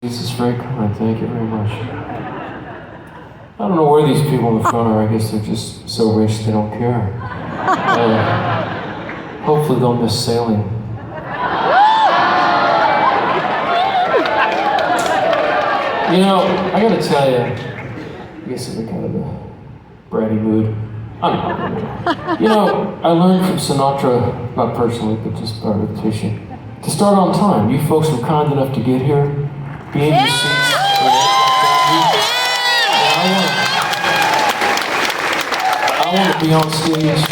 This is very kind, thank you very much. I don't know where these people in the front are. I guess they're just so rich they don't care. Hopefully they'll miss sailing. You know, I gotta tell you, I guess I'm in kind of a bratty mood. I'm not. You know, I learned from Sinatra, not personally, but just by repetition, to start on time. You folks were kind enough to get here, be in your seats. I want to be on stage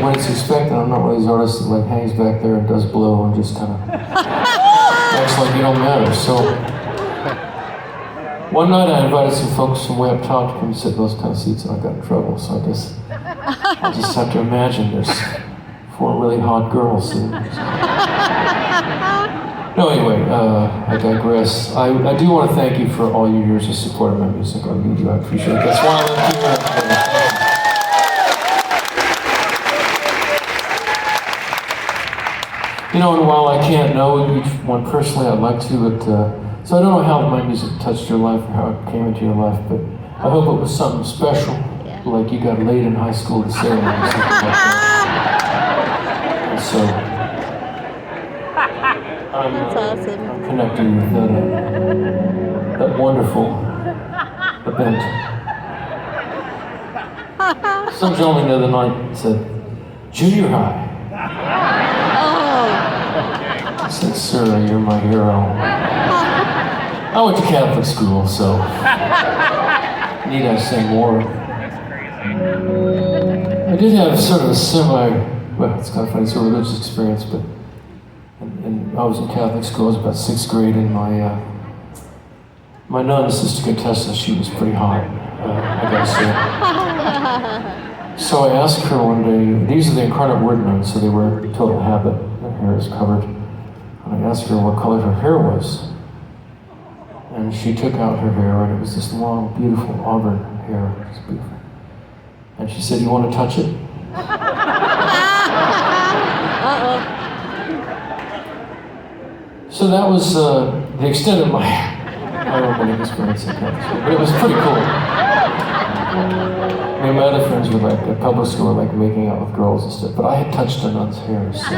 when it's expected. I'm not one of these artists that like hangs back there and does blow and just kind of acts like you don't matter. So one night I invited some folks from way up top to come sit in those kind of seats, and I got in trouble. So I just have to imagine there's 4 really hot girls sitting there. No, anyway, I digress. I do want to thank you for all your years of support of my music. I really do. I appreciate it. That's why I love you. You know, and while I can't know each one personally, I'd like to, but so I don't know how my music touched your life or how it came into your life, but I hope it was something special, like you got laid in high school to sailing or something like that. And so That's awesome. I'm connecting with that wonderful event. Some gentleman the other night said, "Junior high." I said, "Sir, you're my hero." I went to Catholic school, so need I say more? I did have sort of a well, it's kind of funny, sort of religious experience, but and I was in Catholic school. I was about 6th grade, and my nun, Sister Contessa, she was pretty hot, I gotta say. So I asked her one day, these are the Incarnate Word nuns, so they wear total habit, their hair is covered. And I asked her what color her hair was. And she took out her hair, and it was this long, beautiful auburn hair. It was beautiful. And she said, "You want to touch it?" So that was the extent of my opening experience in Catholic school. But it was pretty cool. I mean, my other friends were like, at public school, were like making out with girls and stuff, but I had touched a nun's hair, so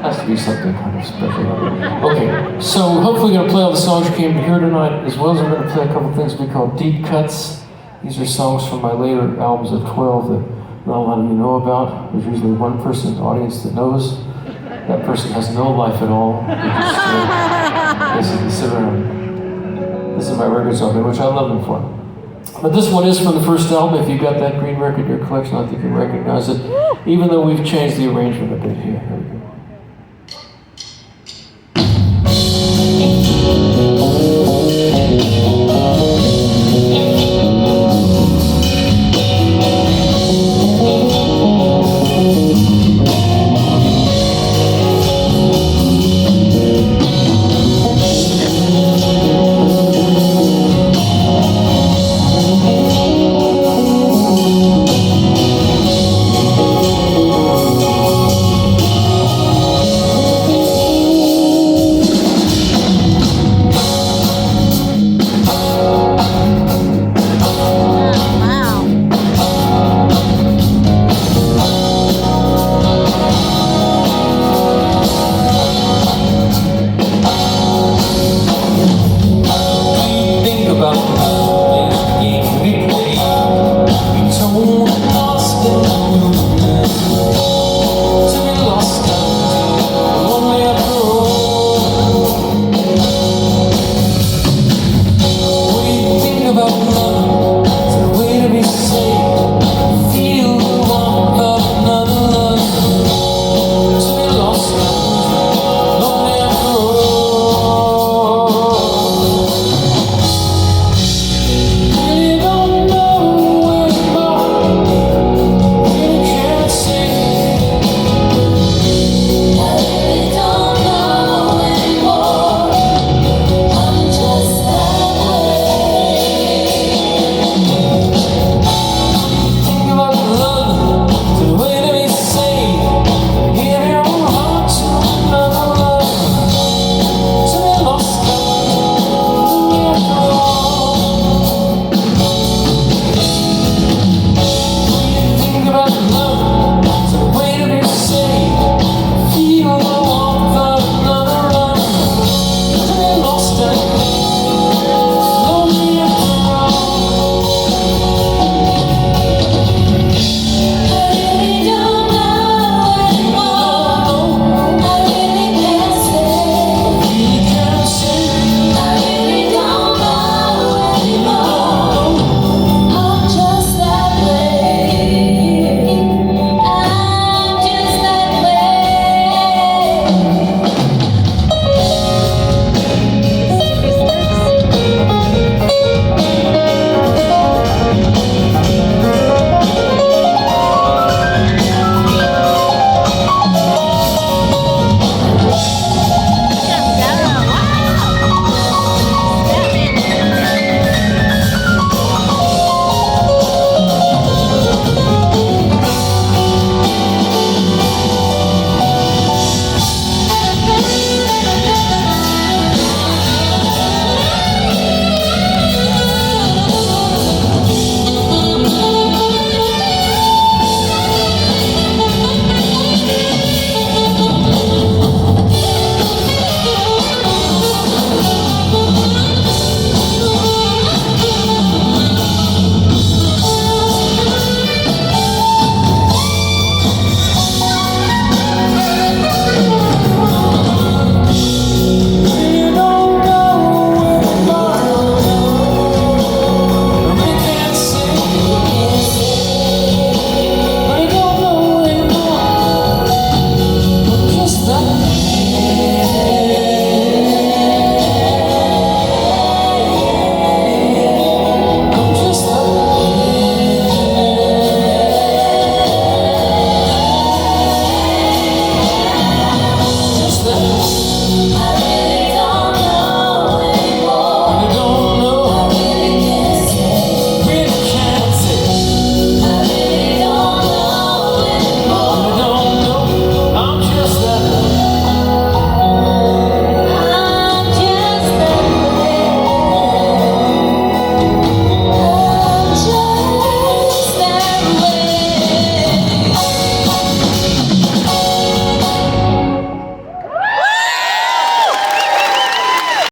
has to be something kind of special. Okay, so hopefully we're going to play all the songs you came to hear tonight, as well as we're going to play a couple things we call deep cuts. These are songs from my later albums of 12 that not a lot of you know about. There's usually one person in the audience that knows. That person has no life at all. They just basically sit around. This is my records album, which I love them for. But this one is from the first album. If you've got that green record in your collection, I think you recognize it. Even though we've changed the arrangement a bit here.